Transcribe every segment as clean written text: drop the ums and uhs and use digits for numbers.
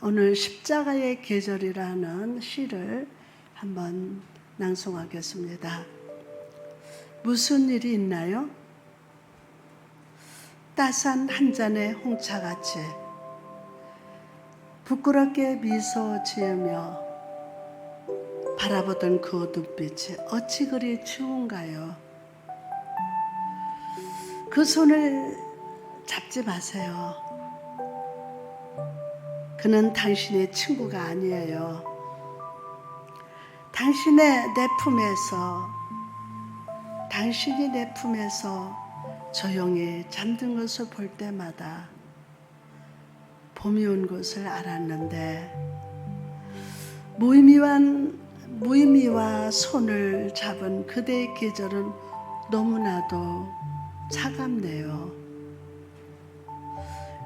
오늘 십자가의 계절이라는 시를 한번 낭송하겠습니다. 무슨 일이 있나요? 따스한 한 잔의 홍차같이 부끄럽게 미소 지으며 바라보던 그 눈빛이 어찌 그리 추운가요? 그 손을 잡지 마세요. 그는 당신의 친구가 아니에요. 당신이 내 품에서 조용히 잠든 것을 볼 때마다 봄이 온 것을 알았는데 무의미와 손을 잡은 그대의 계절은 너무나도 차갑네요.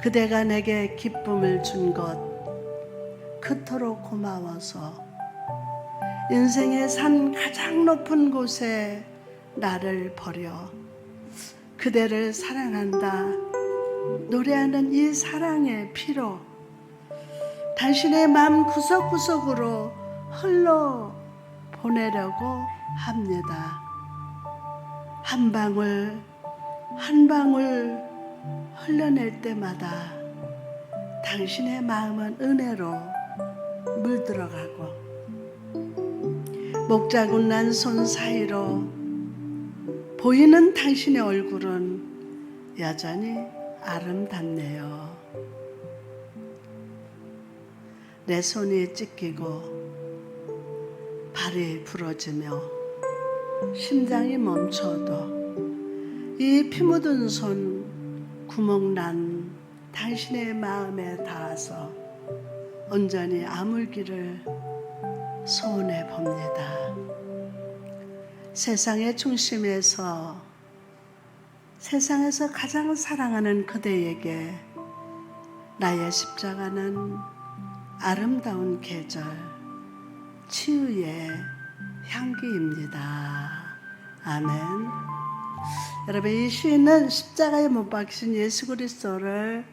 그대가 내게 기쁨을 준 것 그토록 고마워서 인생의 산 가장 높은 곳에 나를 버려 그대를 사랑한다 노래하는 이 사랑의 피로 당신의 마음 구석구석으로 흘러 보내려고 합니다. 한 방울 한 방울 흘러낼 때마다 당신의 마음은 은혜로 물들어가고 목자국난 손 사이로 보이는 당신의 얼굴은 여전히 아름답네요. 내 손이 찢기고 발이 부러지며 심장이 멈춰도 이 피 묻은 손 구멍난 당신의 마음에 닿아서 온전히 아물기를 소원해 봅니다. 세상의 중심에서 세상에서 가장 사랑하는 그대에게 나의 십자가는 아름다운 계절 치유의 향기입니다. 아멘. 여러분, 이 시는 십자가에 못 박히신 예수 그리스도를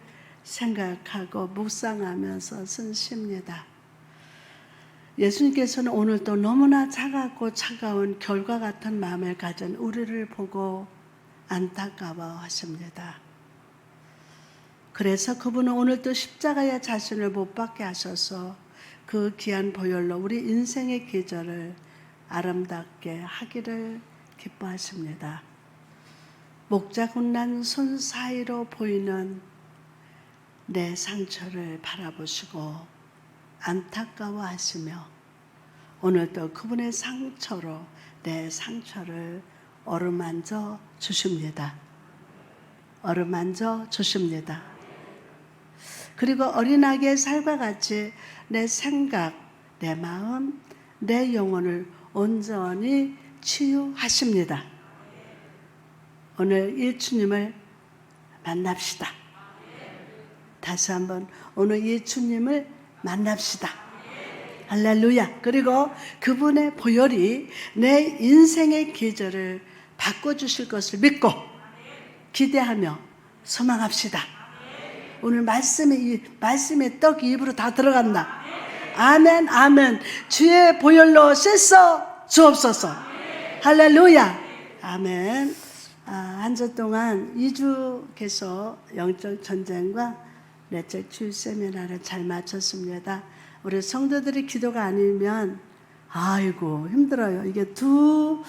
생각하고 묵상하면서 쓴 시입니다. 예수님께서는 오늘도 너무나 차갑고 차가운 겨울과 같은 마음을 가진 우리를 보고 안타까워하십니다. 그래서 그분은 오늘도 십자가에 자신을 못 박게 하셔서 그 귀한 보혈로 우리 인생의 계절을 아름답게 하기를 기뻐하십니다. 목자국난 손 사이로 보이는 내 상처를 바라보시고 안타까워하시며 오늘도 그분의 상처로 내 상처를 어루만져 주십니다. 어루만져 주십니다. 그리고 어린아기의 살과 같이 내 생각, 내 마음, 내 영혼을 온전히 치유하십니다. 오늘 예수님을 만납시다. 다시 한번 오늘 예수님을 만납시다. 할렐루야. 그리고 그분의 보혈이 내 인생의 계절을 바꿔주실 것을 믿고 기대하며 소망합시다. 오늘 말씀의 떡이 입으로 다 들어간다. 아멘, 아멘. 주의 보혈로 씻어 주옵소서. 할렐루야. 아멘. 한 주 동안 2주께서 영적 전쟁과 내적 치유 세미나를 잘 마쳤습니다. 우리 성도들이 기도가 아니면 아이고 힘들어요. 이게 두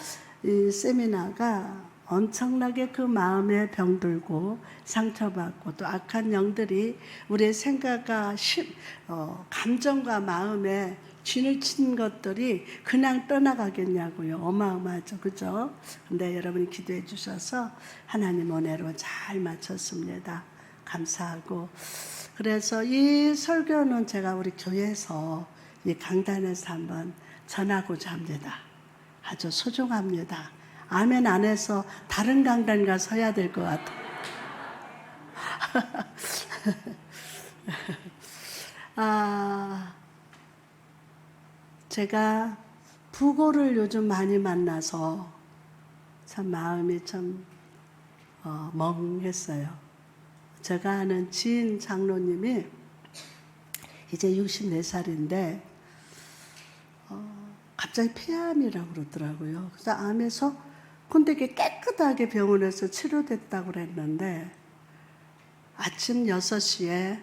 세미나가 엄청나게 그 마음에 병들고 상처받고 또 악한 영들이 우리의 생각과 감정과 마음에 진을 친 것들이 그냥 떠나가겠냐고요. 어마어마하죠. 그죠? 근데 여러분이 기도해 주셔서 하나님 은혜로 잘 마쳤습니다. 감사하고. 그래서 이 설교는 제가 우리 교회에서 이 강단에서 한번 전하고자 합니다. 아주 소중합니다. 아멘 안 해서 다른 강단 가서 서야 될 것 같아요. 제가 부고를 요즘 많이 만나서 참 마음이 참 멍했어요. 제가 아는 지인 장로님이 이제 64살인데 갑자기 폐암이라고 그러더라고요. 그래서 암에서 근데 이게 깨끗하게 병원에서 치료됐다고 그랬는데 아침 6시에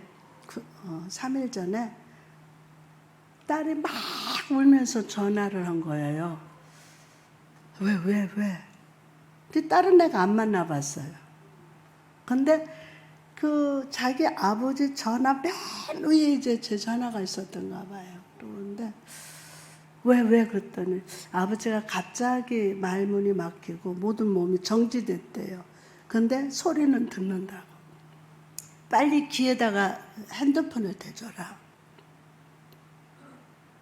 3일 전에 딸이 막 울면서 전화를 한 거예요. 왜? 근데 다른 애가 안 만나봤어요. 근데 그 자기 아버지 전화 맨 위에 이제 제 전화가 있었던가 봐요. 그런데 왜 그랬더니 아버지가 갑자기 말문이 막히고 모든 몸이 정지됐대요. 근데 소리는 듣는다고. 빨리 귀에다가 핸드폰을 대줘라.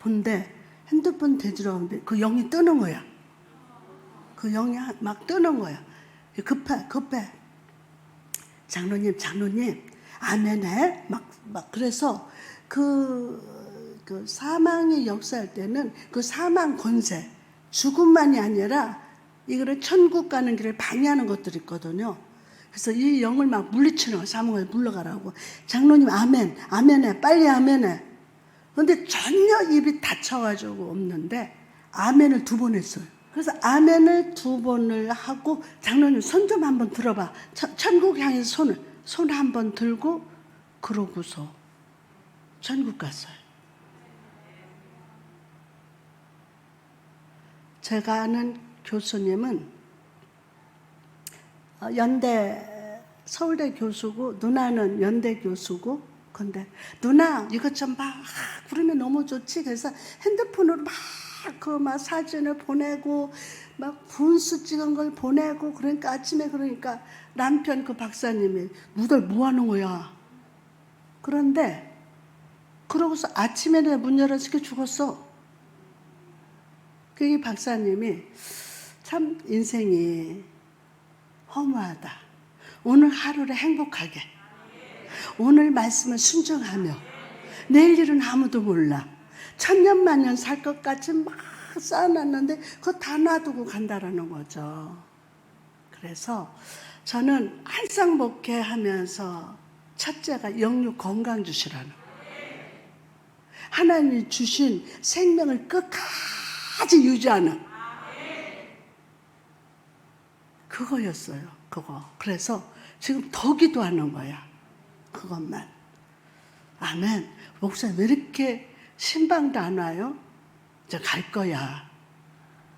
근데 핸드폰 대주라고 하는데 그 영이 뜨는 거야. 그 영이 막 뜨는 거야. 급해. 장로님, 아멘해. 막 그래서 그 사망의 역사할 때는 그 사망 권세, 죽음만이 아니라 이거를 천국 가는 길을 방해하는 것들이 있거든요. 그래서 이 영을 막 물리치는 거야. 사망을 물러가라고. 장로님, 아멘해. 빨리 아멘해. 그런데 전혀 입이 닫혀가지고 없는데 아멘을 2번 했어요. 그래서 아멘을 2번을 하고 장로님 손 좀 한번 들어봐. 천국 향해서 손 한번 들고 그러고서 천국 갔어요. 제가 아는 교수님은 서울대 교수고 누나는 연대 교수고 근데 누나 이것 좀 봐. 그러면 너무 좋지. 그래서 핸드폰으로 막 사진을 보내고 막 분수 찍은 걸 보내고 그러니까 아침에 그러니까 남편 그 박사님이 누들 뭐 하는 거야. 그런데 그러고서 아침에 내가 문 열어서 죽었어. 그 박사님이 참 인생이 허무하다. 오늘 하루를 행복하게. 오늘 말씀을 순종하며 내일 일은 아무도 몰라. 천년만년 살 것 같이 막 쌓아놨는데 그거 다 놔두고 간다라는 거죠. 그래서 저는 한상 목회하면서 첫째가 영육 건강 주시라는 거예요. 하나님이 주신 생명을 끝까지 유지하는 그거였어요. 그거. 그래서 지금 더 기도하는 거야. 그것만. 아멘. 목사님 왜 이렇게 신방도 안 와요? 이제 갈 거야.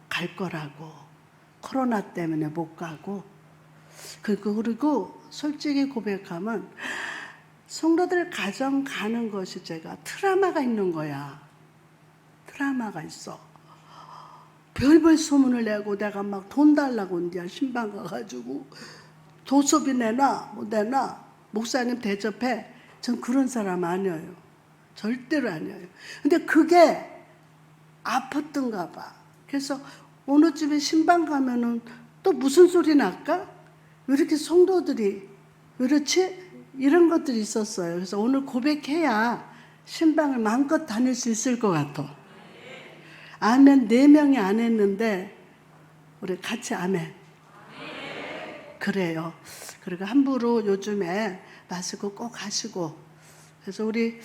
갈 거라고. 코로나 때문에 못 가고. 그리고 솔직히 고백하면 성도들 가정 가는 것이 제가 트라우마가 있는 거야. 트라우마가 있어. 별별 소문을 내고 내가 막 돈 달라고 이제 신방 가가지고 도서비 내놔, 뭐 내놔. 목사님 대접해. 전 그런 사람 아니에요. 절대로 아니에요. 근데 그게 아팠던가 봐. 그래서 어느 집에 신방 가면은 또 무슨 소리 날까? 왜 이렇게 성도들이 왜 그렇지? 이런 것들이 있었어요. 그래서 오늘 고백해야 신방을 마음껏 다닐 수 있을 것 같아. 아멘 4명이 안 했는데 우리 같이 아멘. 그래요. 그리고 함부로 요즘에 마시고 꼭 하시고. 그래서 우리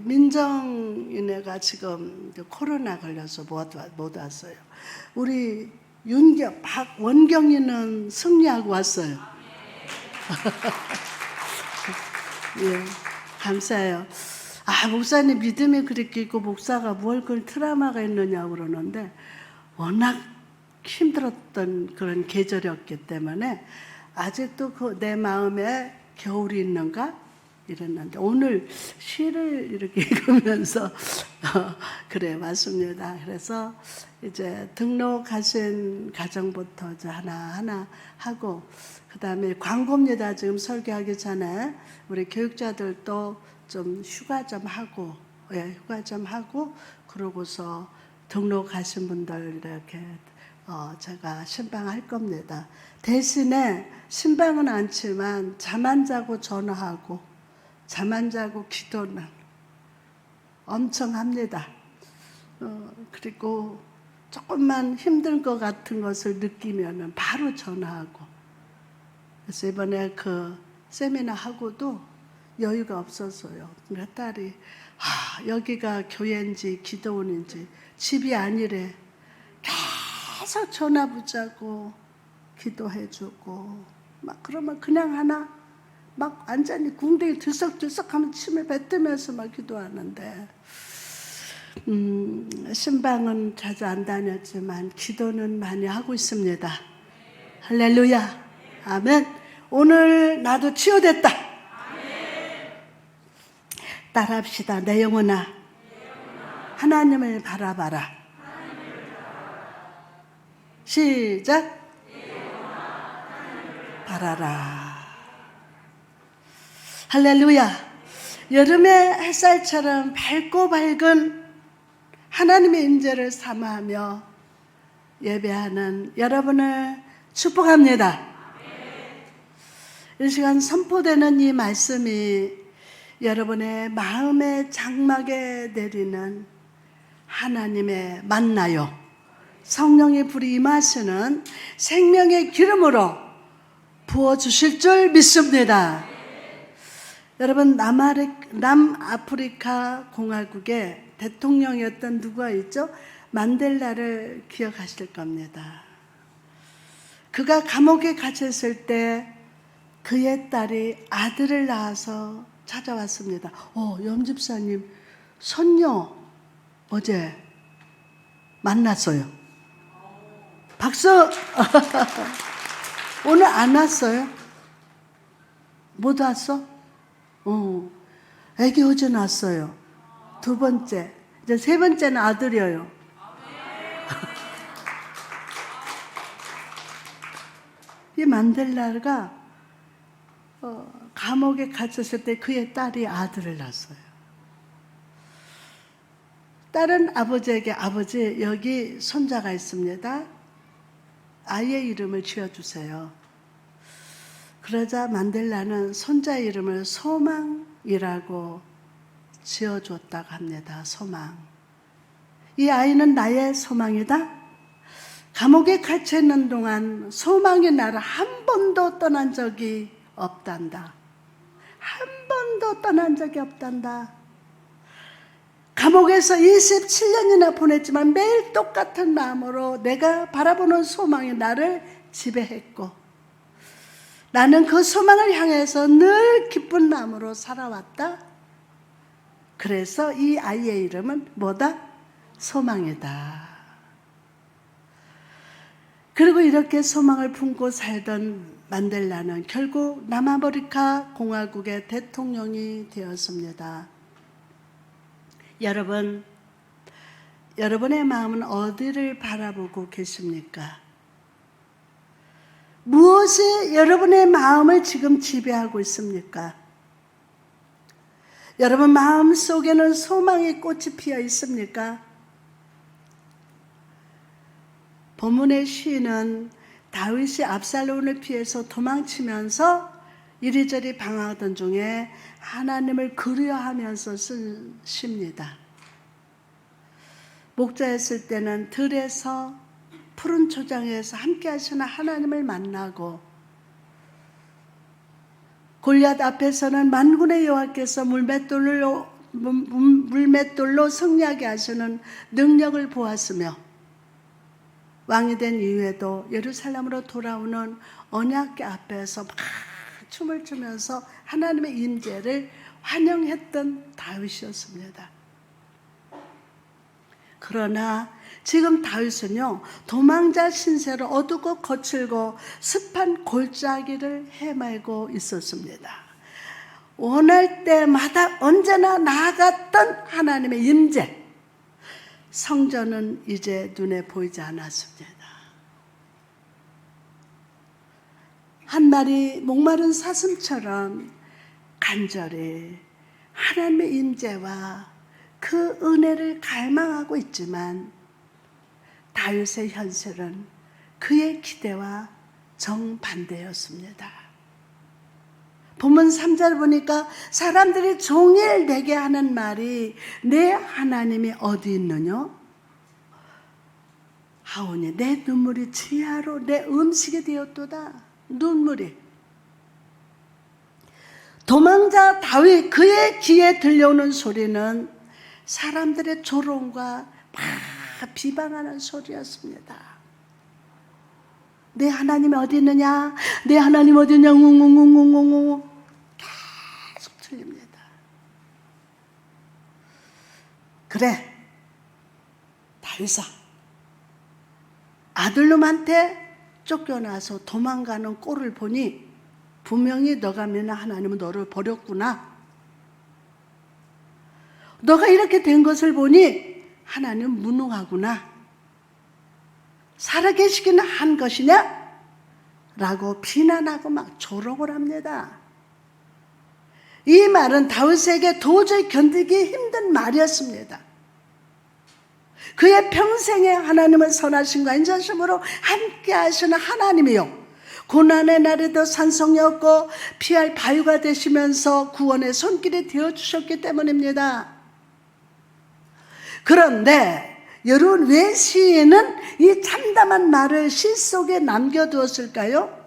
민정이네가 지금 코로나 걸려서 못 왔어요. 우리 원경이는 승리하고 왔어요. 예, 감사해요. 목사님 믿음이 그렇게 있고 목사가 뭘 그런 트라우마가 있느냐고 그러는데 워낙 힘들었던 그런 계절이었기 때문에 아직도 내 마음에 겨울이 있는가 이랬는데 오늘 시를 이렇게 읽으면서 그래 맞습니다. 그래서 이제 등록하신 가정부터 이제 하나하나 하고 그다음에 광고입니다. 지금 설교하기 전에 우리 교육자들도 좀 휴가 좀 하고 그러고서 등록하신 분들 이렇게 제가 신방할 겁니다. 대신에 신방은 않지만 잠 안 자고 전화하고 잠 안 자고 기도는 엄청 합니다. 그리고 조금만 힘든 것 같은 것을 느끼면 바로 전화하고. 그래서 이번에 그 세미나 하고도 여유가 없었어요. 내 딸이 여기가 교회인지 기도원인지 집이 아니래. 계속 전화 붙잡고 기도해주고 막 그러면 그냥 하나 막 완전히 궁뎅이 들썩들썩하면 침을 뱉으면서 막 기도하는데 신방은 자주 안 다녔지만 기도는 많이 하고 있습니다. 할렐루야. 아멘. 오늘 나도 치유됐다. 따라합시다. 내 영혼아 하나님을 바라봐라. 시작. 바라라. 할렐루야. 여름의 햇살처럼 밝고 밝은 하나님의 임재를 사모하며 예배하는 여러분을 축복합니다. 이 시간 선포되는 이 말씀이 여러분의 마음의 장막에 내리는 하나님의 만나요. 성령의 불이 임하시는 생명의 기름으로 부어주실 줄 믿습니다. 여러분 남아프리카 공화국의 대통령이었던 누가 있죠? 만델라를 기억하실 겁니다. 그가 감옥에 갇혔을 때 그의 딸이 아들을 낳아서 찾아왔습니다. 염집사님 손녀 어제 만났어요. 박수. 오늘 안 왔어요? 못 왔어? 애기 어제 낳았어요. 두 번째. 이제 세 번째는 아들이에요. 이 만델라가 감옥에 갇혔을 때 그의 딸이 아들을 낳았어요. 딸은 아버지에게 아버지 여기 손자가 있습니다. 아이의 이름을 지어주세요. 그러자 만델라는 손자의 이름을 소망이라고 지어줬다고 합니다. 소망. 이 아이는 나의 소망이다. 감옥에 갇혀있는 동안 소망이 나를 한 번도 떠난 적이 없단다. 한 번도 떠난 적이 없단다. 감옥에서 27년이나 보냈지만 매일 똑같은 마음으로 내가 바라보는 소망이 나를 지배했고 나는 그 소망을 향해서 늘 기쁜 마음으로 살아왔다. 그래서 이 아이의 이름은 뭐다? 소망이다. 그리고 이렇게 소망을 품고 살던 만델라는 결국 남아프리카 공화국의 대통령이 되었습니다. 여러분, 여러분의 마음은 어디를 바라보고 계십니까? 무엇이 여러분의 마음을 지금 지배하고 있습니까? 여러분 마음 속에는 소망의 꽃이 피어 있습니까? 본문의 시인은 다윗이 압살롬을 피해서 도망치면서 이리저리 방황하던 중에 하나님을 그리워하면서 쓴 시입니다. 목자였을 때는 들에서 푸른 초장에서 함께 하시는 하나님을 만나고 골리앗 앞에서는 만군의 여호와께서 물맷돌로 승리하게 하시는 능력을 보았으며 왕이 된 이후에도 예루살렘으로 돌아오는 언약궤 앞에서 막 춤을 추면서 하나님의 임재를 환영했던 다윗이었습니다. 그러나 지금 다윗은요, 도망자 신세로 어둡고 거칠고 습한 골짜기를 헤매고 있었습니다. 원할 때마다 언제나 나아갔던 하나님의 임재, 성전은 이제 눈에 보이지 않았습니다. 한 마리 목마른 사슴처럼 간절히 하나님의 임재와 그 은혜를 갈망하고 있지만 다윗의 현실은 그의 기대와 정반대였습니다. 본문 3절 보니까 사람들이 종일 내게 하는 말이 내 하나님이 어디 있느냐? 하오니 내 눈물이 지하로 내 음식이 되었도다. 눈물이 도망자 다윗 그의 귀에 들려오는 소리는 사람들의 조롱과 막 비방하는 소리였습니다. 내 하나님 어디 있느냐? 내 하나님 어디 있냐? 웅웅웅웅웅웅 계속 들립니다. 그래, 다윗아, 아들놈한테 쫓겨나서 도망가는 꼴을 보니 분명히 너가 맨날 하나님은 너를 버렸구나. 너가 이렇게 된 것을 보니 하나님은 무능하구나. 살아계시기는 한 것이냐? 라고 비난하고 막 조롱을 합니다. 이 말은 다윗에게 도저히 견디기 힘든 말이었습니다. 그의 평생에 하나님은 선하심과 인자심으로 함께 하시는 하나님이요, 고난의 날에도 산성이었고 피할 바위가 되시면서 구원의 손길이 되어주셨기 때문입니다. 그런데 여러분, 왜 시인은 이 참담한 말을 시 속에 남겨두었을까요?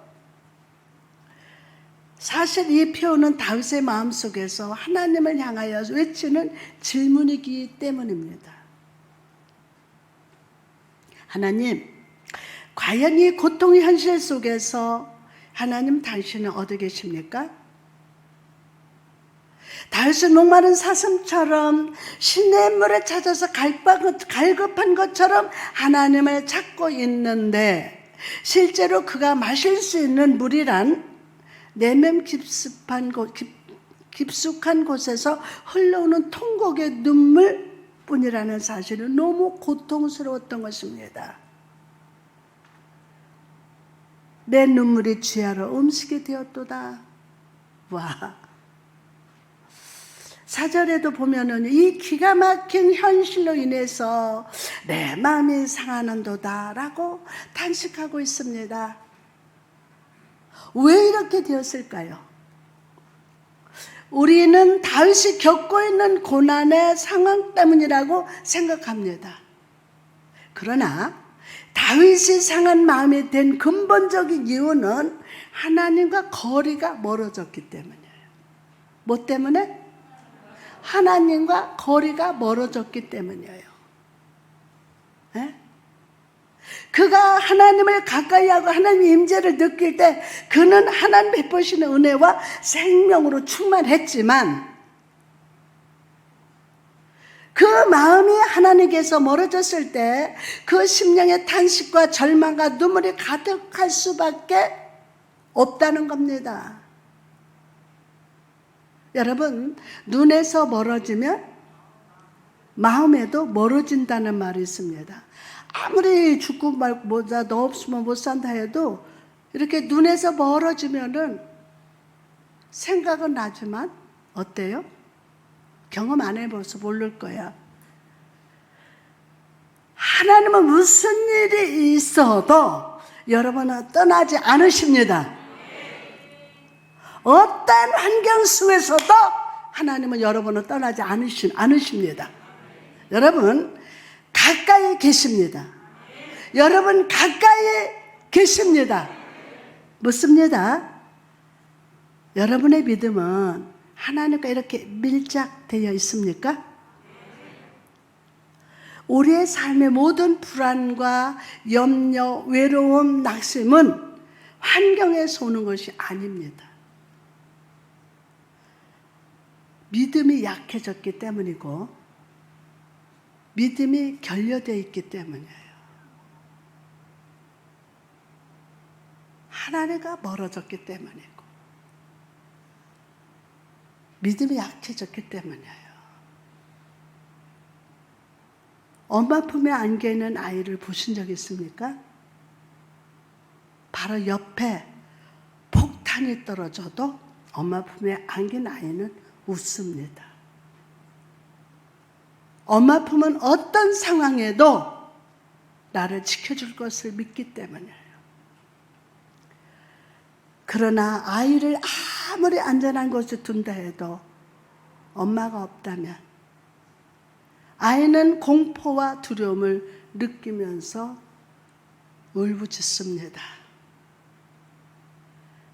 사실 이 표현은 다윗의 마음속에서 하나님을 향하여 외치는 질문이기 때문입니다. 하나님, 과연 이 고통의 현실 속에서 하나님 당신은 어디 계십니까? 다윗은 목마른 사슴처럼 시냇물에 찾아서 갈급한 것처럼 하나님을 찾고 있는데, 실제로 그가 마실 수 있는 물이란 내면 깊숙한 곳에서 흘러오는 통곡의 눈물뿐이라는 사실은 너무 고통스러웠던 것입니다. 내 눈물이 주야로 음식이 되었도다. 와, 4절에도 보면은 이 기가 막힌 현실로 인해서 내 마음이 상하는도다 라고 탄식하고 있습니다. 왜 이렇게 되었을까요? 우리는 다윗이 겪고 있는 고난의 상황 때문이라고 생각합니다. 그러나 다윗이 상한 마음이 된 근본적인 이유는 하나님과 거리가 멀어졌기 때문이에요. 뭐 때문에? 하나님과 거리가 멀어졌기 때문이에요. 네? 그가 하나님을 가까이 하고 하나님의 임재를 느낄 때 그는 하나님 베푸시는 은혜와 생명으로 충만했지만, 그 마음이 하나님께서 멀어졌을 때 그 심령의 탄식과 절망과 눈물이 가득할 수밖에 없다는 겁니다. 여러분, 눈에서 멀어지면 마음에도 멀어진다는 말이 있습니다. 아무리 죽고 말고 뭐자 너 없으면 못 산다 해도 이렇게 눈에서 멀어지면은 생각은 나지만 어때요? 경험 안 해봐서 모를 거야. 하나님은 무슨 일이 있어도 여러분은 떠나지 않으십니다. 어떤 환경 속에서도 하나님은 여러분을 떠나지 않으십니다. 여러분 가까이 계십니다. 여러분 가까이 계십니다. 묻습니다. 여러분의 믿음은 하나님과 이렇게 밀착되어 있습니까? 우리의 삶의 모든 불안과 염려, 외로움, 낙심은 환경에서 오는 것이 아닙니다. 믿음이 약해졌기 때문이고 믿음이 결여되어 있기 때문이에요. 하나님과 멀어졌기 때문이고 믿음이 약해졌기 때문이에요. 엄마 품에 안겨있는 아이를 보신 적 있습니까? 바로 옆에 폭탄이 떨어져도 엄마 품에 안긴 아이는 웃습니다. 엄마 품은 어떤 상황에도 나를 지켜줄 것을 믿기 때문이에요. 그러나 아이를 아무리 안전한 곳에 둔다 해도 엄마가 없다면 아이는 공포와 두려움을 느끼면서 울부짖습니다.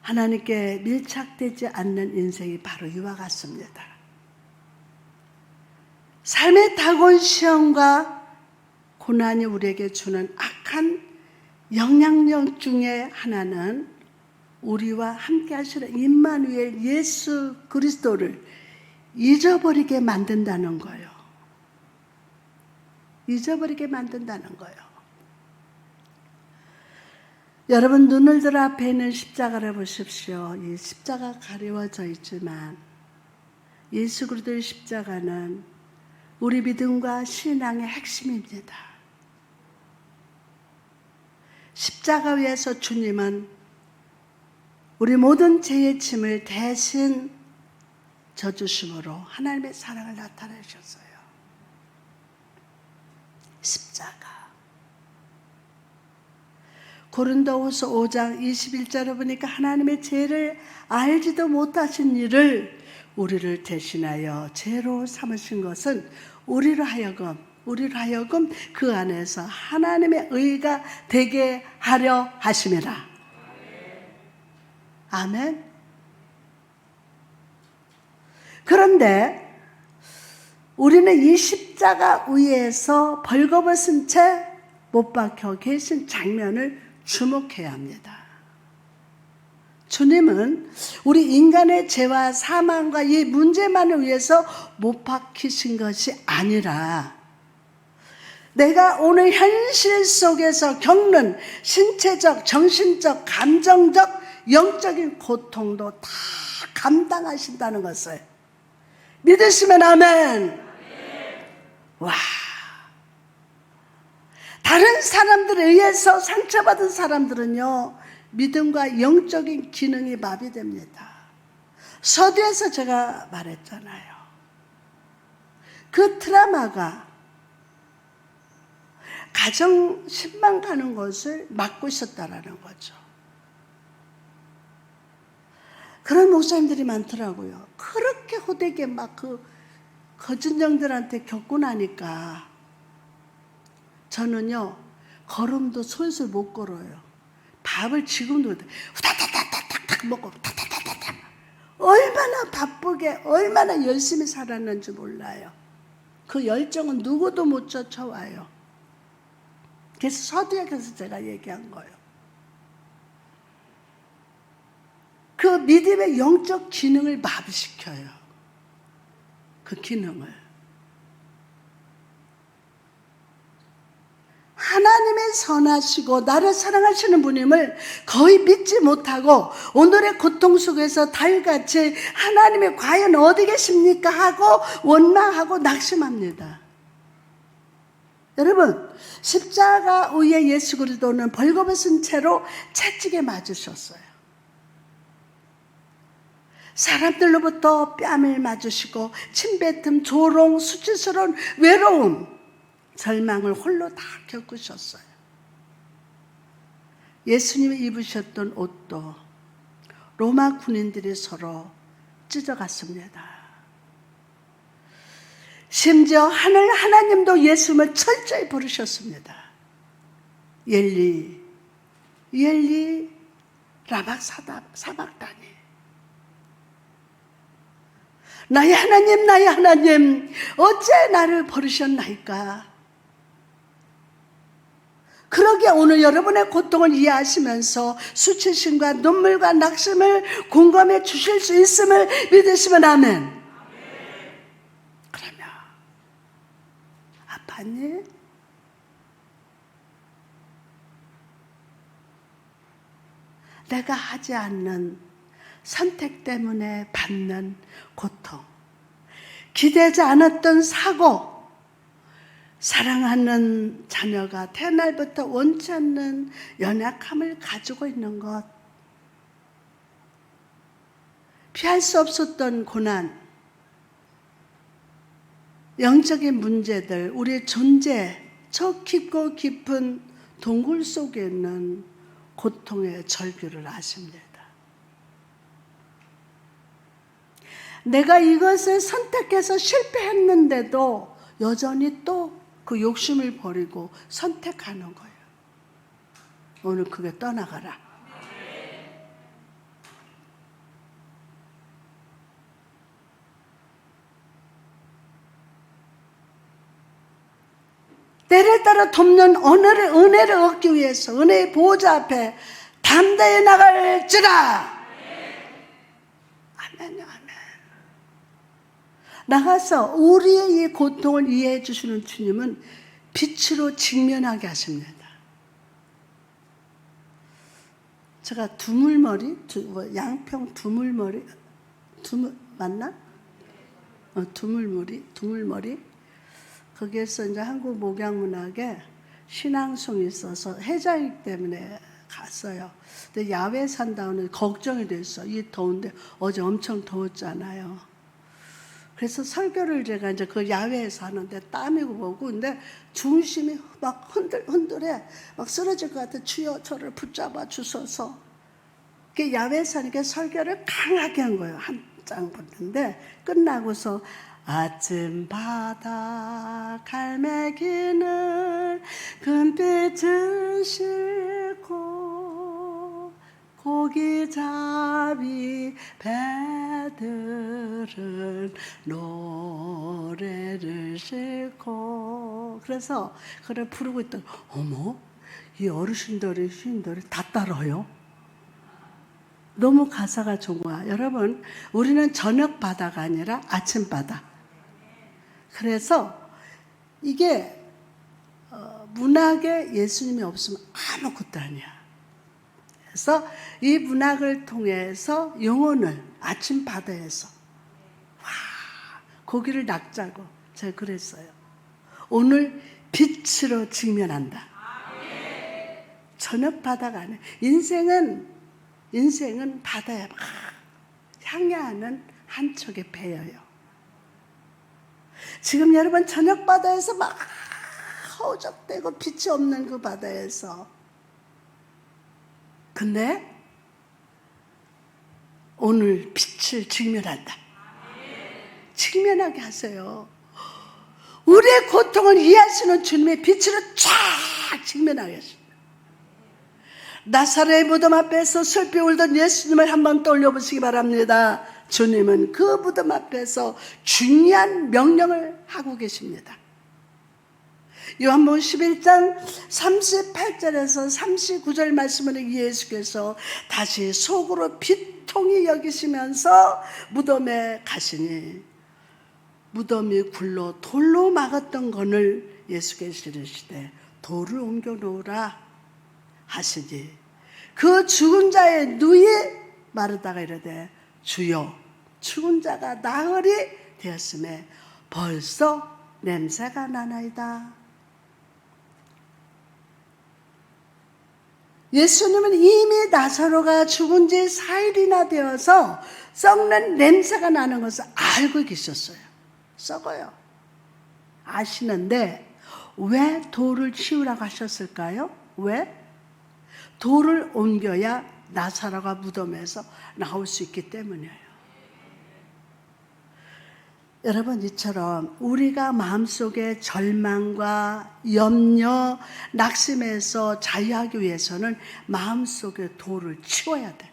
하나님께 밀착되지 않는 인생이 바로 이와 같습니다. 삶의 다가온 시험과 고난이 우리에게 주는 악한 영향력 중에 하나는 우리와 함께 하시는 임마누엘 예수 그리스도를 잊어버리게 만든다는 거예요. 잊어버리게 만든다는 거예요. 여러분, 눈을 들어 앞에 있는 십자가를 보십시오. 이 십자가 가리워져 있지만 예수 그리스도의 십자가는 우리 믿음과 신앙의 핵심입니다. 십자가 위에서 주님은 우리 모든 죄의 짐을 대신 져주심으로 하나님의 사랑을 나타내셨어요. 십자가. 고린도후서 5장 21절에 보니까 하나님의 죄를 알지도 못하신 일을 우리를 대신하여 죄로 삼으신 것은 우리로 하여금 그 안에서 하나님의 의가 되게 하려 하심이라. 아멘. 그런데 우리는 이 십자가 위에서 벌거벗은 채 못 박혀 계신 장면을 주목해야 합니다. 주님은 우리 인간의 죄와 사망과 이 문제만을 위해서 못 박히신 것이 아니라 내가 오늘 현실 속에서 겪는 신체적, 정신적, 감정적, 영적인 고통도 다 감당하신다는 것을 믿으시면 아멘. 와. 다른 사람들에 의해서 상처받은 사람들은요, 믿음과 영적인 기능이 마비됩니다. 서두에서 제가 말했잖아요. 그 트라우마가 가정 10만 가는 것을 막고 있었다라는 거죠. 그런 목사님들이 많더라고요. 그렇게 호되게 막 그 거진정들한테 겪고 나니까 저는요, 걸음도 솔솔 못 걸어요. 밥을 지금도 후다다다다닥 먹고 다다다다닥. 얼마나 바쁘게, 얼마나 열심히 살았는지 몰라요. 그 열정은 누구도 못 쫓아와요. 그래서 서두에서 제가 얘기한 거예요. 그 믿음의 영적 기능을 마비시켜요. 그 기능을. 하나님의 선하시고 나를 사랑하시는 분임을 거의 믿지 못하고 오늘의 고통 속에서 달같이 하나님이 과연 어디 계십니까 하고 원망하고 낙심합니다. 여러분, 십자가 위에 예수 그리스도는 벌거벗은 채로 채찍에 맞으셨어요. 사람들로부터 뺨을 맞으시고 침뱉음, 조롱, 수치스러운 외로움, 절망을 홀로 다 겪으셨어요. 예수님이 입으셨던 옷도 로마 군인들이 서로 찢어갔습니다. 심지어 하늘 하나님도 예수님을 철저히 부르셨습니다. 엘리, 엘리 라마 사박다니. 나의 하나님, 나의 하나님, 어째 나를 버리셨나이까? 그러기에 오늘 여러분의 고통을 이해하시면서 수치심과 눈물과 낙심을 공감해 주실 수 있음을 믿으시면 아멘. 그러면 아팠니? 내가 하지 않는 선택 때문에 받는 고통, 기대하지 않았던 사고, 사랑하는 자녀가 태어날부터 원치 않는 연약함을 가지고 있는 것, 피할 수 없었던 고난, 영적인 문제들, 우리의 존재, 저 깊고 깊은 동굴 속에 있는 고통의 절규를 아십니다. 내가 이것을 선택해서 실패했는데도 여전히 또 그 욕심을 버리고 선택하는 거예요. 오늘 그게 떠나가라. 때를 따라 돕는 은혜를 얻기 위해서 은혜의 보호자 앞에 담대히 나갈지라. 아멘, 아멘. 나가서 우리의 이 고통을 이해해 주시는 주님은 빛으로 직면하게 하십니다. 제가 두물머리, 양평 두물머리, 맞나? 두물머리. 거기에서 이제 한국 목양문학에 신앙송이 있어서 해자이기 때문에 갔어요. 근데 야외 산다고는 걱정이 됐어. 이 더운데 어제 엄청 더웠잖아요. 그래서 설교를 제가 이제 그 야외에서 하는데 땀이고 뭐고, 근데 중심이 막 흔들해. 막 쓰러질 것 같아. 주여 저를 붙잡아 주소서. 그 야외에서 하니까 설교를 강하게 한 거예요. 한 장 붙는데 끝나고서 아침 바다 갈매기는 금빛을 싣고 고기잡이 배들은 노래를 싣고, 그래서 그래 부르고 있더니 어머, 이 어르신들이 시인들이 다 따라요. 너무 가사가 좋은 거야. 여러분, 우리는 저녁 바다가 아니라 아침 바다. 그래서 이게 문학에 예수님이 없으면 아무것도 아니야. 그래서 이 문학을 통해서 영혼을 아침 바다에서 고기를 낚자고 제가 그랬어요. 오늘 빛으로 직면한다. 저녁 바다가 아니야. 인생은 바다에 막 향해하는 한 척의 배예요. 지금 여러분 저녁 바다에서 막 허우적대고 빛이 없는 그 바다에서, 근데 오늘 빛을 직면한다. 직면하게 하세요. 우리의 고통을 이해하시는 주님의 빛으로 쫙 직면하게 하십니다. 나사렛의 무덤 앞에서 슬피 울던 예수님을 한번 떠올려보시기 바랍니다. 주님은 그 무덤 앞에서 중요한 명령을 하고 계십니다. 요한복음 11장 38절에서 39절 말씀을 예수께서 다시 속으로 비통히 여기시면서 무덤에 가시니 무덤이 굴러 돌로 막았던 건을 예수께서 이르시되 돌을 옮겨 놓으라 하시니 그 죽은 자의 누이에 마르다가 이르되 주여 죽은 자가 나흘이 되었음에 벌써 냄새가 나나이다. 예수님은 이미 나사로가 죽은 지 4일이나 되어서 썩는 냄새가 나는 것을 알고 계셨어요. 썩어요. 아시는데 왜 돌을 치우라고 하셨을까요? 왜? 돌을 옮겨야 나사로가 무덤에서 나올 수 있기 때문이에요. 여러분, 이처럼 우리가 마음속에 절망과 염려, 낙심에서 자유하기 위해서는 마음속에 돌을 치워야 돼.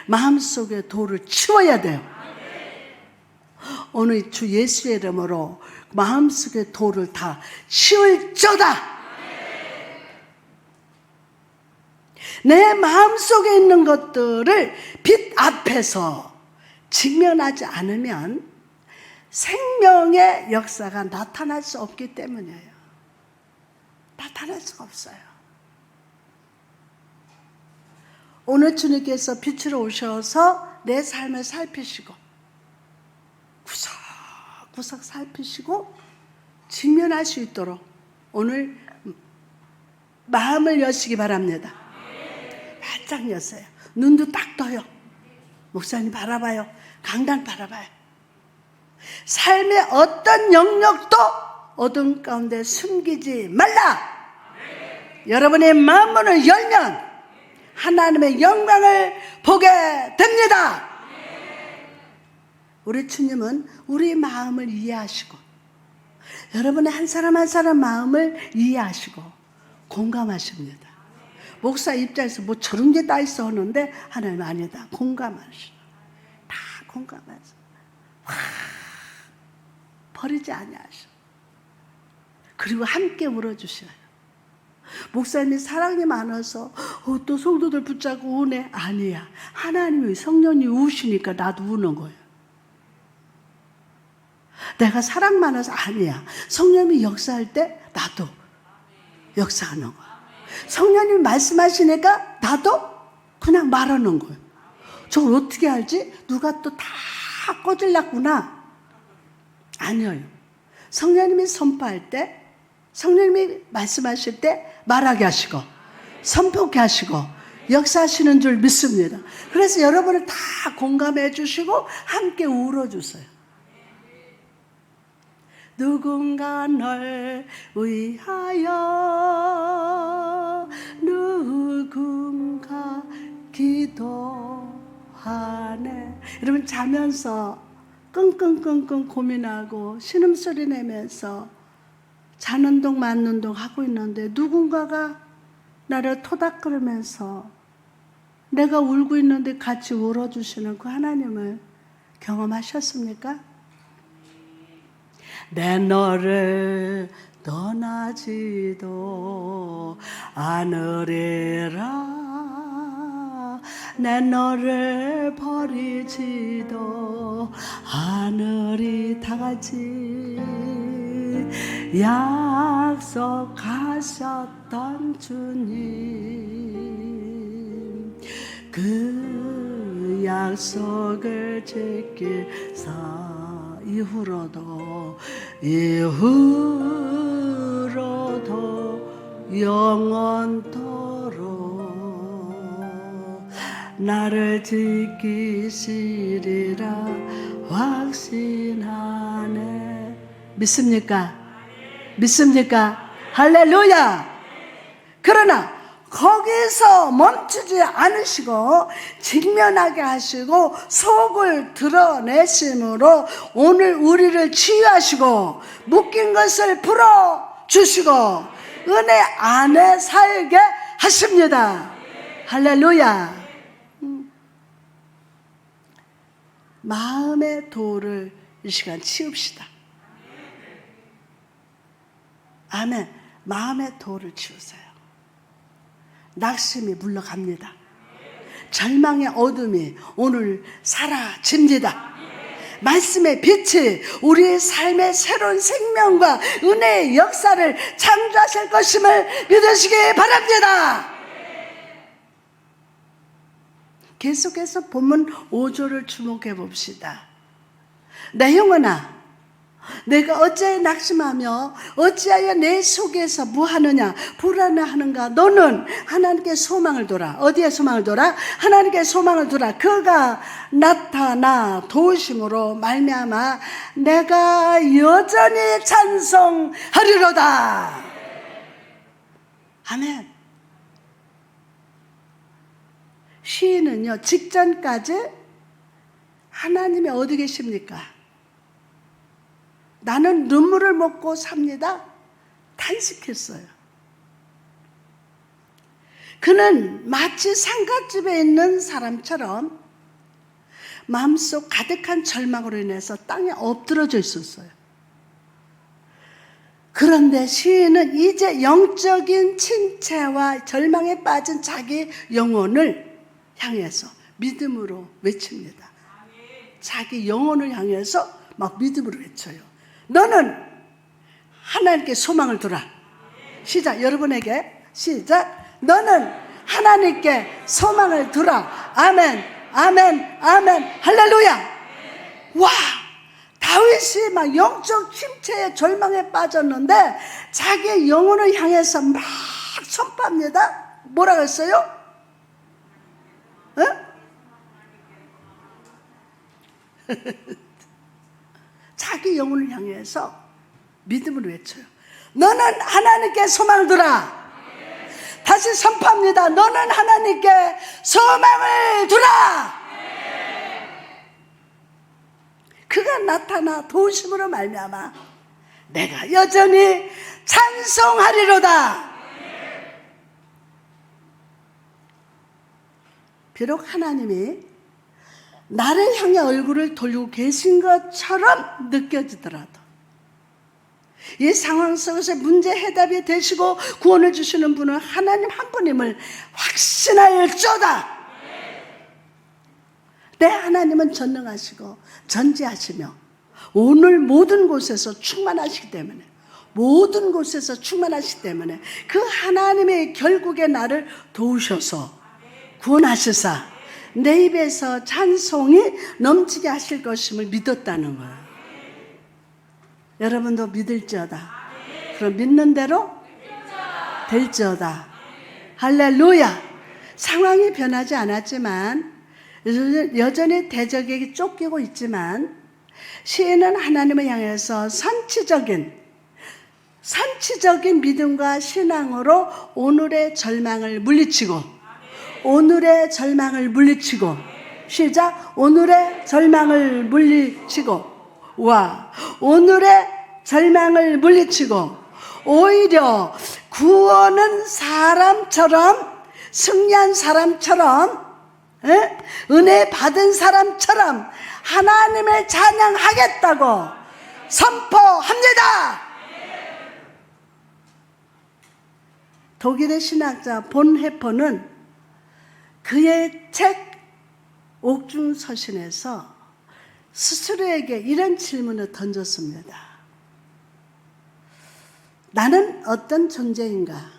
마음속에 돌을 치워야 돼요. 오늘 주 예수의 이름으로 마음속에 돌을 다 치울저다. 내 마음속에 있는 것들을 빛 앞에서 직면하지 않으면 생명의 역사가 나타날 수 없기 때문이에요. 나타날 수가 없어요. 오늘 주님께서 빛으로 오셔서 내 삶을 살피시고 구석구석 살피시고 직면할 수 있도록 오늘 마음을 여시기 바랍니다. 바짝 여세요. 눈도 딱 떠요. 목사님 바라봐요. 강단 바라봐요. 삶의 어떤 영역도 어둠 가운데 숨기지 말라. 여러분의 마음문을 열면 하나님의 영광을 보게 됩니다. 우리 주님은 우리 마음을 이해하시고 여러분의 한 사람 한 사람 마음을 이해하시고 공감하십니다. 목사 입장에서 뭐 저런 게 다 있어 하는데 하나님 아니다. 공감하시고 다 공감하시고 버리지 아니하시고 그리고 함께 울어주셔요. 목사님이 사랑이 많아서 또 성도들 붙잡고 우네. 아니야. 하나님이 성령이 우시니까 나도 우는 거예요. 내가 사랑 많아서 아니야. 성령이 역사할 때 나도 역사하는 거야. 성령님이 말씀하시니까 나도 그냥 말하는 거예요. 저걸 어떻게 알지? 누가 또 다 꺼질랐구나. 아니에요. 성령님이 선포할 때, 성령님이 말씀하실 때 말하게 하시고 선포케 하시고 역사하시는 줄 믿습니다. 그래서 여러분을 다 공감해 주시고 함께 울어주세요. 누군가 널 위하여 누군가 기도하네. 여러분 자면서 끙끙끙끙 고민하고 신음소리 내면서 자는 동 맞는 동 하고 있는데 누군가가 나를 토닥거리면서 내가 울고 있는데 같이 울어주시는 그 하나님을 경험하셨습니까? 내 너를 떠나지도 않으리라. 내 너를 버리지도 않으리. 다 같이 약속하셨던 주님, 그 약속을 지키사 이후로도 영원토록 나를 지키시리라 확신하네. 믿습니까? 믿습니까? 할렐루야! 그러나 거기서 멈추지 않으시고 직면하게 하시고 속을 드러내심으로 오늘 우리를 치유하시고 묶인 것을 풀어주시고 은혜 안에 살게 하십니다. 할렐루야! 마음의 돌을 이 시간 치웁시다. 아멘. 마음의 돌을 치우세요. 낙심이 물러갑니다. 절망의 어둠이 오늘 사라집니다. 말씀의 빛이 우리의 삶의 새로운 생명과 은혜의 역사를 창조하실 것임을 믿으시기 바랍니다. 계속해서 본문 5절을 주목해 봅시다. 내 영혼아, 내가 어찌하여 낙심하며 어찌하여 내 속에서 무하느냐 불안해하는가. 너는 하나님께 소망을 둬라. 어디에 소망을 둬라? 하나님께 소망을 두라. 그가 나타나 도우심으로 말미암아 내가 여전히 찬송하리로다. 아멘. 시인은요, 직전까지 하나님이 어디 계십니까? 나는 눈물을 먹고 삽니다. 탄식했어요. 그는 마치 상갓집에 있는 사람처럼 마음속 가득한 절망으로 인해서 땅에 엎드러져 있었어요. 그런데 시인은 이제 영적인 침체와 절망에 빠진 자기 영혼을 향해서 믿음으로 외칩니다. 자기 영혼을 향해서 막 믿음으로 외쳐요. 너는 하나님께 소망을 두라. 시작. 여러분에게 시작. 너는 하나님께 소망을 두라. 아멘, 아멘, 아멘. 할렐루야. 와, 다윗이 막 영적 침체에 절망에 빠졌는데 자기의 영혼을 향해서 막 선포합니다. 뭐라고 했어요? 자기 영혼을 향해서 믿음으로 외쳐요. 너는 하나님께 소망을 두라. 다시 선포합니다. 너는 하나님께 소망을 두라. 그가 나타나 도우심으로 말미암아 내가 여전히 찬송하리로다. 비록 하나님이 나를 향해 얼굴을 돌리고 계신 것처럼 느껴지더라도 이 상황 속에서 문제 해답이 되시고 구원을 주시는 분은 하나님 한 분임을 확신하였죠다. 내 하나님은 전능하시고 전지하시며 오늘 모든 곳에서 충만하시기 때문에, 모든 곳에서 충만하시기 때문에 그 하나님의 결국에 나를 도우셔서 구원하시사 내 입에서 찬송이 넘치게 하실 것임을 믿었다는 거예요. 여러분도 믿을지어다. 그럼 믿는 대로 될지어다. 할렐루야. 상황이 변하지 않았지만 여전히 대적에게 쫓기고 있지만 시인은 하나님을 향해서 선치적인 믿음과 신앙으로 오늘의 절망을 물리치고, 오늘의 절망을 물리치고, 시작. 오늘의 절망을 물리치고, 오늘의 절망을 물리치고, 오히려 구원은 사람처럼, 승리한 사람처럼, 은혜 받은 사람처럼 하나님을 찬양하겠다고 선포합니다. 독일의 신학자 본 헤퍼는 그의 책 옥중서신에서 스스로에게 이런 질문을 던졌습니다. 나는 어떤 존재인가?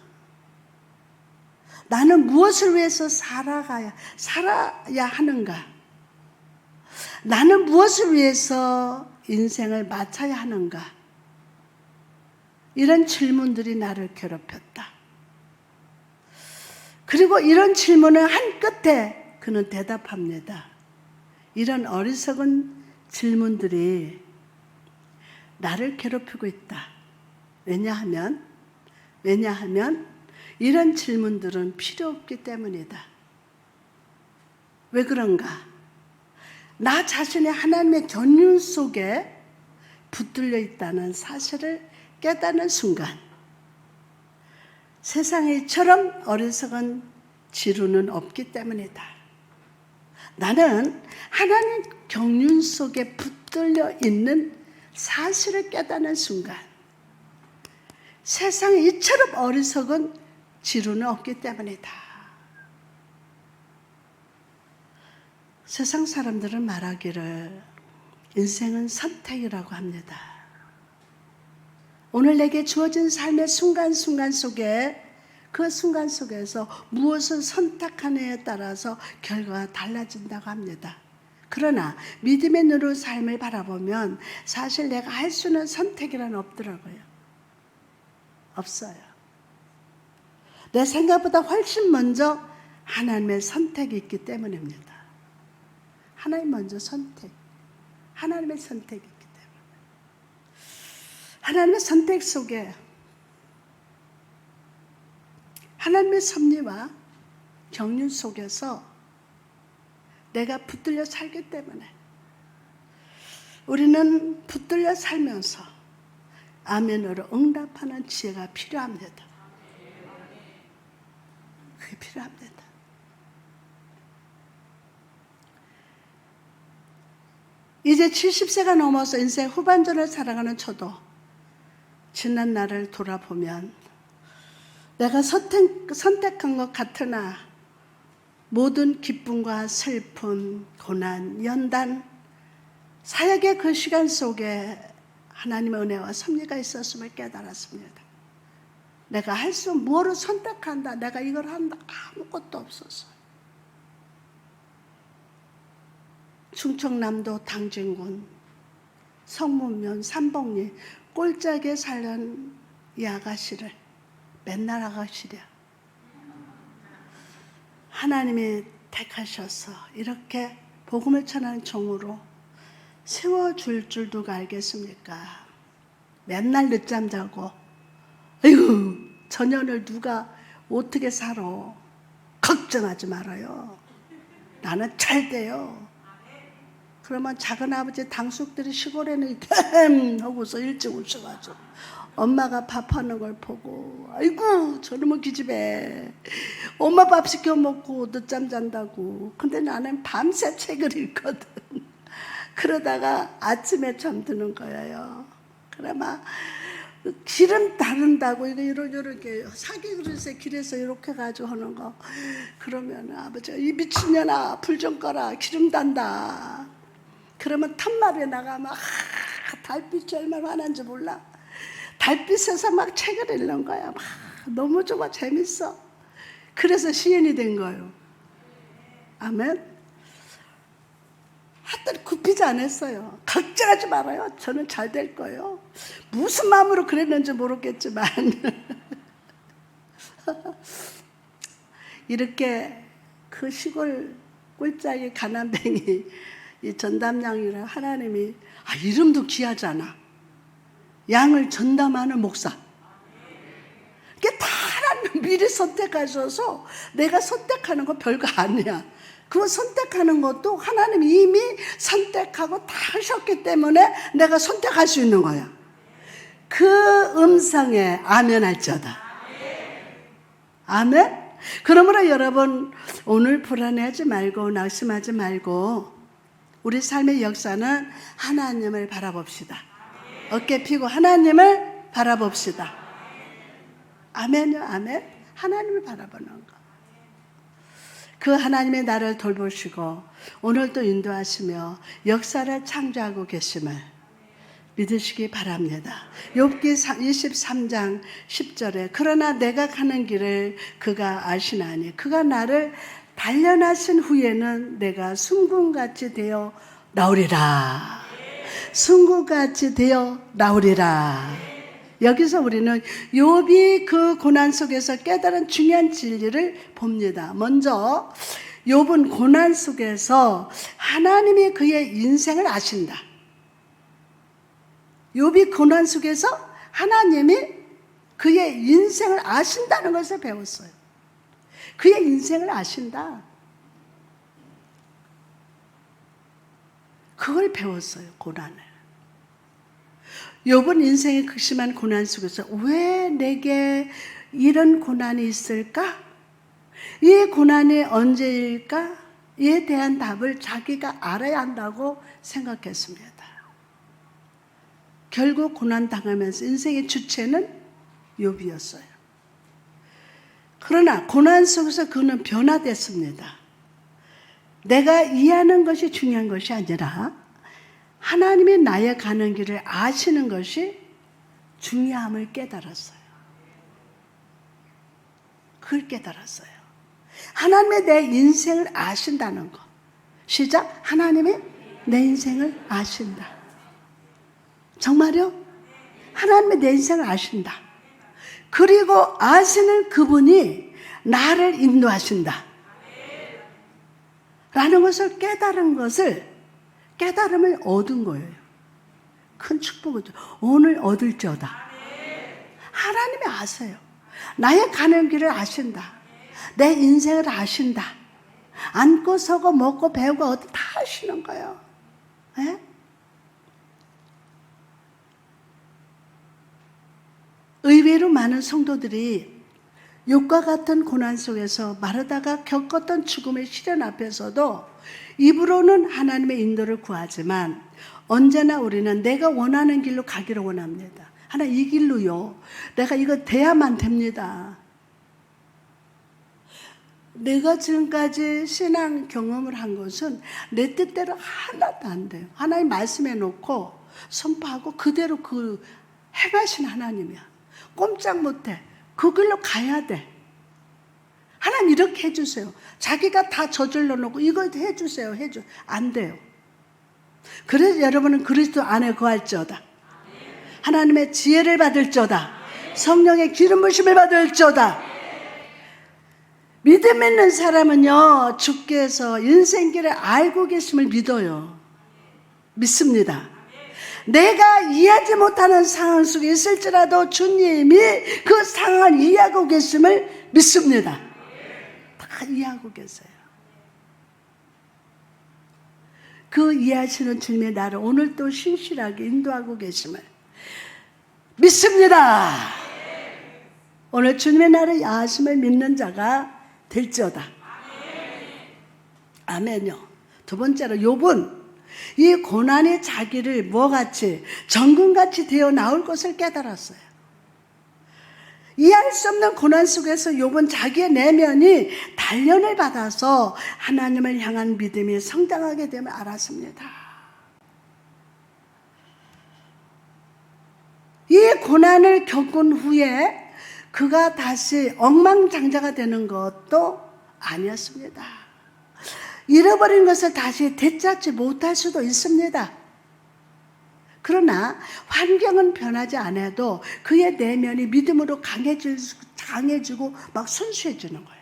나는 무엇을 위해서 살아야 하는가? 나는 무엇을 위해서 인생을 마쳐야 하는가? 이런 질문들이 나를 괴롭혔다. 그리고 이런 질문을 한 끝에 그는 대답합니다. 이런 어리석은 질문들이 나를 괴롭히고 있다. 왜냐하면 이런 질문들은 필요 없기 때문이다. 왜 그런가? 나 자신이 하나님의 견륜 속에 붙들려 있다는 사실을 깨닫는 순간 세상에 이처럼 어리석은 지루는 없기 때문이다. 나는 하나님 경륜 속에 붙들려 있는 사실을 깨닫는 순간 세상에 이처럼 어리석은 지루는 없기 때문이다. 세상 사람들은 말하기를 인생은 선택이라고 합니다. 오늘 내게 주어진 삶의 순간순간 속에 그 순간 속에서 무엇을 선택하느냐에 따라서 결과가 달라진다고 합니다. 그러나 믿음의 눈으로 삶을 바라보면 사실 내가 할 수 있는 선택이란 없더라고요. 없어요. 내 생각보다 훨씬 먼저 하나님의 선택이 있기 때문입니다. 하나님 먼저 선택. 하나님의 선택이 있기 때문에. 하나님의 선택 속에 하나님의 섭리와 경륜 속에서 내가 붙들려 살기 때문에 우리는 붙들려 살면서 아멘으로 응답하는 지혜가 필요합니다. 그게 필요합니다. 이제 70세가 넘어서 인생 후반전을 살아가는 저도 지난 날을 돌아보면 내가 선택한 것 같으나 모든 기쁨과 슬픔, 고난, 연단, 사역의 그 시간 속에 하나님의 은혜와 섭리가 있었음을 깨달았습니다. 내가 할 수 뭐를 선택한다, 내가 이걸 한다, 아무것도 없었어요. 충청남도 당진군 성문면 삼봉리 꼴짝에 살던 이 아가씨를 맨날 아가씨랴 하나님이 택하셔서 이렇게 복음을 전하는 종으로 세워줄 줄 누가 알겠습니까? 맨날 늦잠 자고 아이고 저년을 누가 어떻게 살아. 걱정하지 말아요. 나는 잘 돼요. 그러면 작은아버지 당숙들이 시골에는 이렇게 하고서 일찍 오셔가지고 엄마가 밥하는 걸 보고 아이고 저놈의 기집애 엄마 밥 시켜 먹고 늦잠 잔다고. 근데 나는 밤새 책을 읽거든. 그러다가 아침에 잠드는 거예요. 그러면 기름 다른다고 이거 이렇게 사기 그릇에 길에서 이렇게 가지고 하는 거. 그러면 아버지가 이 미친년아 불 좀 꺼라 기름 단다. 그러면 탐마루에 나가면 달빛이 얼마나 환한지 몰라. 달빛에서 막 책을 읽는 거야. 막 너무 좋아 재밌어. 그래서 시인이 된 거예요. 아멘. 하여튼 굽히지 않았어요. 걱정하지 말아요. 저는 잘 될 거예요. 무슨 마음으로 그랬는지 모르겠지만 이렇게 그 시골 꼴짝이 가난뱅이 이 전담양이라 하나님이 이름도 귀하잖아. 양을 전담하는 목사. 이게 다 하나님 미리 선택하셔서 내가 선택하는 거 별거 아니야. 그거 선택하는 것도 하나님이 이미 선택하고 다 하셨기 때문에 내가 선택할 수 있는 거야. 그 음성에 아멘 할지어다. 아멘. 그러므로 여러분 오늘 불안해하지 말고 낙심하지 말고 우리 삶의 역사는 하나님을 바라봅시다. 어깨 펴고 하나님을 바라봅시다. 아멘요. 아멘. 하나님을 바라보는 거. 그 하나님의 나를 돌보시고 오늘도 인도하시며 역사를 창조하고 계심을 믿으시기 바랍니다. 욥기 23장 10절에 그러나 내가 가는 길을 그가 아시나니 그가 나를 단련하신 후에는 내가 순금같이 되어 나오리라. 순금같이 되어 나오리라. 여기서 우리는 욥이 그 고난 속에서 깨달은 중요한 진리를 봅니다. 먼저 욥은 고난 속에서 하나님이 그의 인생을 아신다. 욥이 고난 속에서 하나님이 그의 인생을 아신다는 것을 배웠어요. 그의 인생을 아신다. 그걸 배웠어요. 고난을. 욥은 인생의 극심한 고난 속에서 왜 내게 이런 고난이 있을까? 이 고난이 언제일까? 이에 대한 답을 자기가 알아야 한다고 생각했습니다. 결국 고난 당하면서 인생의 주체는 욥이었어요. 그러나 고난 속에서 그는 변화됐습니다. 내가 이해하는 것이 중요한 것이 아니라 하나님이 나의 가는 길을 아시는 것이 중요함을 깨달았어요. 그걸 깨달았어요. 하나님이 내 인생을 아신다는 것. 시작. 하나님이 내 인생을 아신다. 정말요? 하나님이 내 인생을 아신다. 그리고 아시는 그분이 나를 인도하신다. 라는 것을 깨달음을 얻은 거예요. 큰 축복이죠. 오늘 얻을지어다. 하나님이 아세요. 나의 가는 길을 아신다. 내 인생을 아신다. 앉고 서고 먹고 배우고 어디 다 아시는 거예요. 네? 의외로 많은 성도들이 욥과 같은 고난 속에서 마르다가 겪었던 죽음의 시련 앞에서도 입으로는 하나님의 인도를 구하지만 언제나 우리는 내가 원하는 길로 가기를 원합니다. 하나님 이 길로요. 내가 이거 돼야만 됩니다. 내가 지금까지 신앙 경험을 한 것은 내 뜻대로 하나도 안 돼요. 하나님 말씀해 놓고 선포하고 그대로 그 행하신 하나님이야. 꼼짝 못해. 그 길로 가야 돼. 하나님 이렇게 해주세요. 자기가 다 저질러 놓고 이거 해주세요. 안 돼요. 그래서 여러분은 그리스도 안에 거할지어다. 하나님의 지혜를 받을지어다. 성령의 기름 부으심을 받을지어다. 믿음 있는 사람은요, 주께서 인생길을 알고 계심을 믿어요. 믿습니다. 내가 이해하지 못하는 상황 속에 있을지라도 주님이 그 상황을 이해하고 계심을 믿습니다. 다 이해하고 계세요. 그 이해하시는 주님의 나를 오늘 또 신실하게 인도하고 계심을 믿습니다. 오늘 주님의 나를 야하심을 믿는 자가 될지어다. 아멘요. 두 번째로 욥은 이 고난이 자기를 뭐같이 정금같이 되어 나올 것을 깨달았어요. 이해할 수 없는 고난 속에서 욥은 자기의 내면이 단련을 받아서 하나님을 향한 믿음이 성장하게 됨을 알았습니다. 이 고난을 겪은 후에 그가 다시 엉망장자가 되는 것도 아니었습니다. 잃어버린 것을 다시 되찾지 못할 수도 있습니다. 그러나 환경은 변하지 않아도 그의 내면이 믿음으로 강해지고 막 순수해지는 거예요.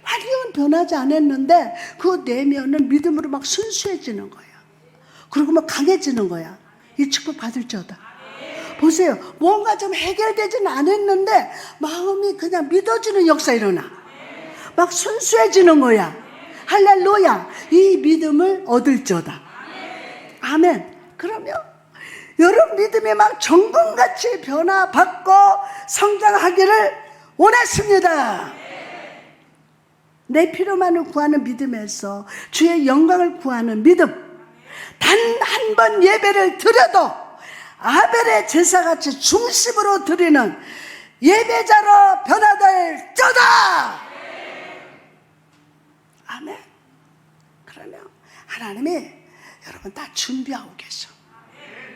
환경은 변하지 않았는데 그 내면은 믿음으로 막 순수해지는 거예요. 그리고 막 강해지는 거야. 이 축복 받을지어다. 보세요. 뭔가 좀 해결되지는 않았는데 마음이 그냥 믿어지는 역사 일어나. 막 순수해지는 거야. 할렐루야. 이 믿음을 얻을지어다. 아멘. 그러면 여러분 믿음이 막 정금같이 변화받고 성장하기를 원했습니다. 내 필요만을 구하는 믿음에서 주의 영광을 구하는 믿음. 단 한 번 예배를 드려도 아벨의 제사같이 중심으로 드리는 예배자로 변화될 자다. 아멘. 그러면 하나님이 여러분 다 준비하고 계셔.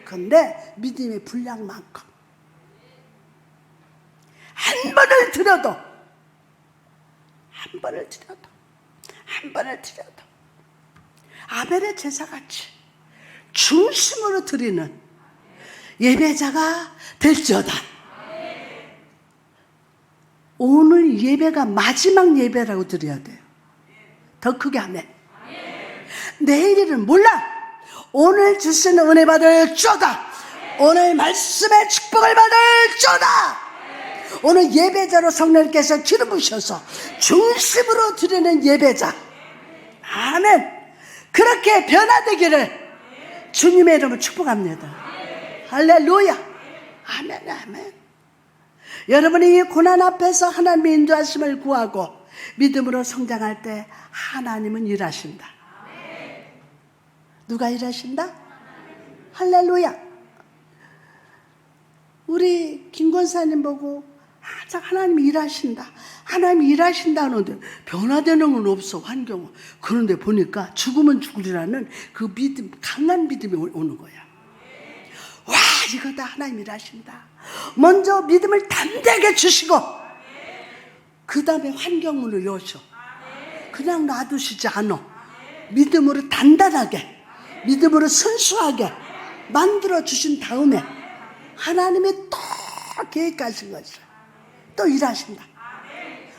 그런데 믿음의 분량만큼 한 번을 드려도 아벨의 제사같이 중심으로 드리는 예배자가 될지어다. 오늘 예배가 마지막 예배라고 드려야 돼요. 더 크게 하면 내일은 몰라. 오늘 주시는 은혜 받을 쪼다. 오늘 말씀의 축복을 받을 쪼다. 오늘 예배자로 성령께서 기름 부으셔서 중심으로 드리는 예배자. 아멘. 그렇게 변화되기를 주님의 이름으로 축복합니다. 할렐루야. 아멘. 아멘. 여러분이 이 고난 앞에서 하나님의 인도하심을 구하고 믿음으로 성장할 때 하나님은 일하신다. 누가 일하신다? 할렐루야. 우리 김 권사님 보고 항상 하나님이 일하신다. 하나님이 일하신다 하는데 변화되는 건 없어, 환경은. 그런데 보니까 죽으면 죽으리라는 그 믿음, 강한 믿음이 오는 거야. 와, 이거다. 하나님 일하신다. 먼저 믿음을 담대하게 주시고 그 다음에 환경문을 여셔. 그냥 놔두시지 않아. 믿음으로 단단하게, 믿음으로 순수하게 만들어 주신 다음에 하나님이 또 계획하신 것이야. 또 일하신다.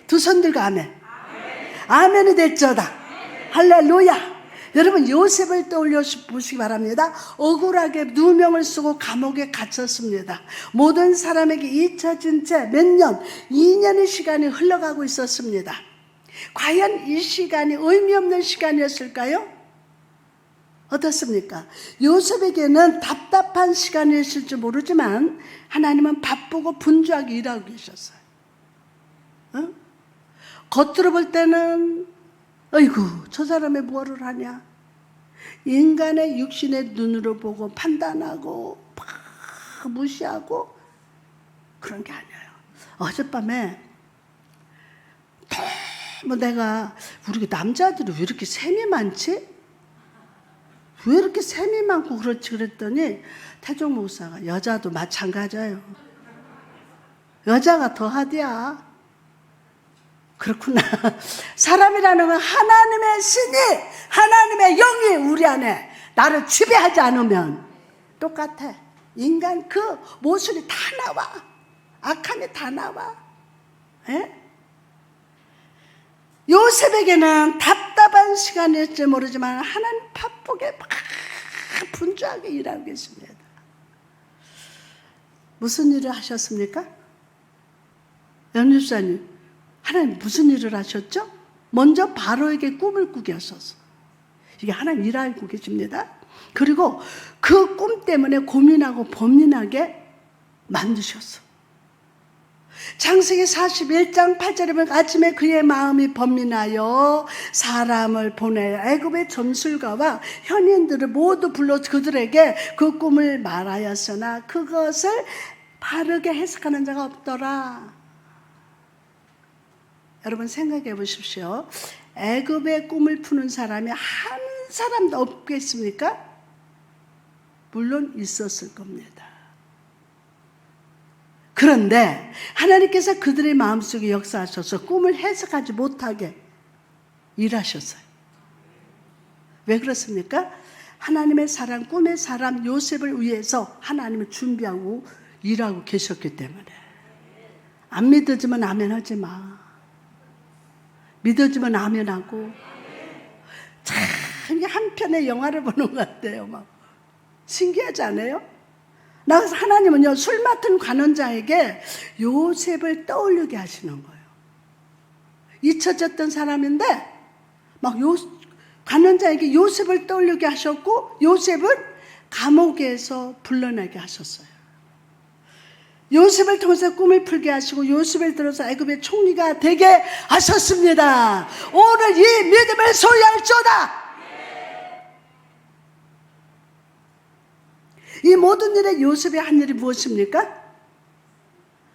두 손 들고 아멘. 아멘이 될지어다. 할렐루야. 여러분 요셉을 떠올려 보시기 바랍니다. 억울하게 누명을 쓰고 감옥에 갇혔습니다. 모든 사람에게 잊혀진 채 몇 년, 2년의 시간이 흘러가고 있었습니다. 과연 이 시간이 의미 없는 시간이었을까요? 어떻습니까? 요셉에게는 답답한 시간이었을지 모르지만 하나님은 바쁘고 분주하게 일하고 계셨어요. 겉으로 볼 때는 어이구 저 사람이 뭐를 하냐, 인간의 육신의 눈으로 보고 판단하고 막 무시하고 그런 게 아니에요. 어젯밤에 너무 내가 우리 남자들이 왜 이렇게 셈이 많지? 왜 이렇게 셈이 많고 그렇지 그랬더니 태종 목사가 여자도 마찬가지예요. 여자가 더 하디야. 그렇구나. 사람이라는 건 하나님의 신이, 하나님의 영이 우리 안에 나를 지배하지 않으면 똑같아. 인간 그 모순이 다 나와. 악함이 다 나와. 에? 요셉에게는 답답한 시간일지 모르지만 하나님 바쁘게 막 분주하게 일하고 계십니다. 무슨 일을 하셨습니까? 연주사님, 하나님 무슨 일을 하셨죠? 먼저 바로에게 꿈을 꾸게 하셨어. 이게 하나님 일하고 계십니다. 그리고 그 꿈 때문에 고민하고 범민하게 만드셨어. 창세기 41장 8절에 보면 아침에 그의 마음이 범민하여 사람을 보내어 애굽의 점술가와 현인들을 모두 불러 그들에게 그 꿈을 말하였으나 그것을 바르게 해석하는 자가 없더라. 여러분 생각해 보십시오. 애굽의 꿈을 푸는 사람이 한 사람도 없겠습니까? 물론 있었을 겁니다. 그런데 하나님께서 그들의 마음속에 역사하셔서 꿈을 해석하지 못하게 일하셨어요. 왜 그렇습니까? 하나님의 사람, 꿈의 사람 요셉을 위해서 하나님을 준비하고 일하고 계셨기 때문에. 안 믿어지면 아멘 하지 마. 믿어지면 아멘 하고. 참 이게 한 편의 영화를 보는 것 같아요. 막 신기하지 않아요? 나 그래서 하나님은요, 술 맡은 관원장에게 요셉을 떠올리게 하시는 거예요. 잊혀졌던 사람인데 막 관원장에게 요셉을 떠올리게 하셨고, 요셉은 감옥에서 불러내게 하셨어요. 요셉을 통해서 꿈을 풀게 하시고, 요셉을 들어서 애굽의 총리가 되게 하셨습니다. 오늘 이 믿음을 소유할지어다. 이 모든 일에 요셉의 한 일이 무엇입니까?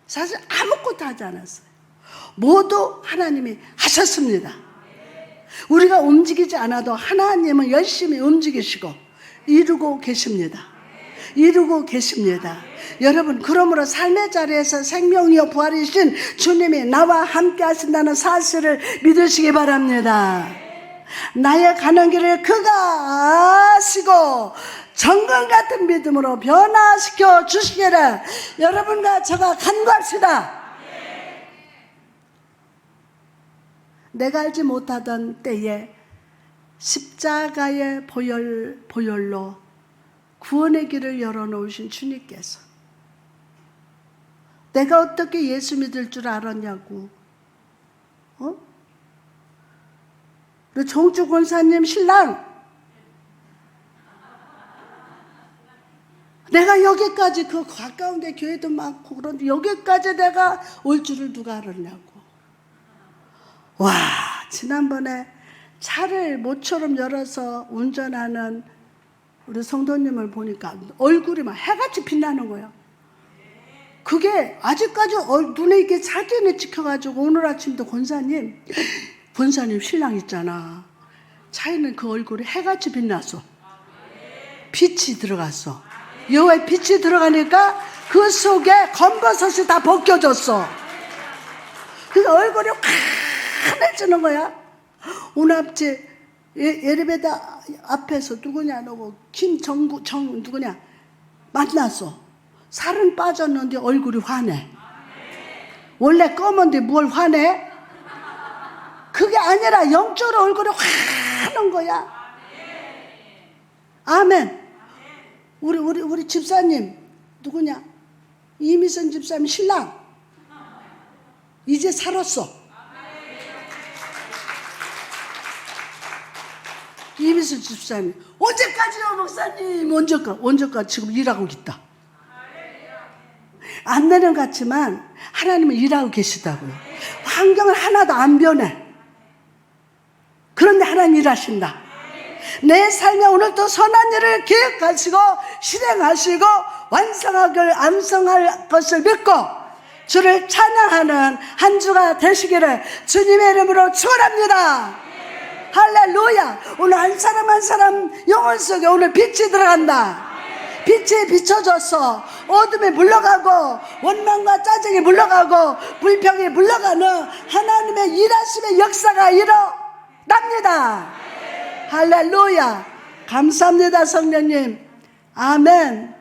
사실 아무것도 하지 않았어요. 모두 하나님이 하셨습니다. 우리가 움직이지 않아도 하나님은 열심히 움직이시고 이루고 계십니다. 이루고 계십니다. 여러분, 그러므로 삶의 자리에서 생명이요 부활이신 주님이 나와 함께 하신다는 사실을 믿으시기 바랍니다. 나의 가는 길을 그가 아시고 정금 같은 믿음으로 변화시켜 주시기를 여러분과 저가 간구합시다. 내가 알지 못하던 때에 십자가의 보혈로 구원의 길을 열어놓으신 주님께서 내가 어떻게 예수 믿을 줄 알았냐고, 우리 정주 권사님 신랑, 내가 여기까지 그 가까운 데 교회도 많고 그런데 여기까지 내가 올 줄을 누가 알았냐고. 와, 지난번에 차를 모처럼 열어서 운전하는 우리 성도님을 보니까 얼굴이 막 해같이 빛나는 거예요. 그게 아직까지 눈에 이렇게 사진에 찍혀가지고 오늘 아침도 권사님 신랑 있잖아. 차에는 그 얼굴이 해같이 빛났어. 빛이 들어갔어. 여호와의 빛이 들어가니까 그 속에 검버섯이 다 벗겨졌어. 그 얼굴이 환해지는 거야. 오늘 앞에 엘리베이터 앞에서 누구냐 너고 누구냐 만났어. 살은 빠졌는데 얼굴이 환해. 원래 검은데 뭘 환해? 그게 아니라 영적으로 얼굴이 환한 거야. 아멘. 우리 집사님 누구냐? 이미선 집사님 신랑 이제 살았어. 이미선 집사님 언제까지요 목사님? 언제까지 지금 일하고 있다. 안 되는 것 같지만 하나님은 일하고 계시다고요. 환경은 하나도 안 변해. 그런데 하나님 일하신다. 내 삶에 오늘도 선한 일을 계획하시고 실행하시고 완성할 것을 믿고 주를 찬양하는 한 주가 되시기를 주님의 이름으로 축원합니다. 할렐루야. 오늘 한 사람 한 사람 영혼 속에 오늘 빛이 들어간다. 빛이 비춰져서 어둠이 물러가고 원망과 짜증이 물러가고 불평이 물러가는 하나님의 일하심의 역사가 일어납니다. 할렐루야. 감사합니다 성령님. 아멘.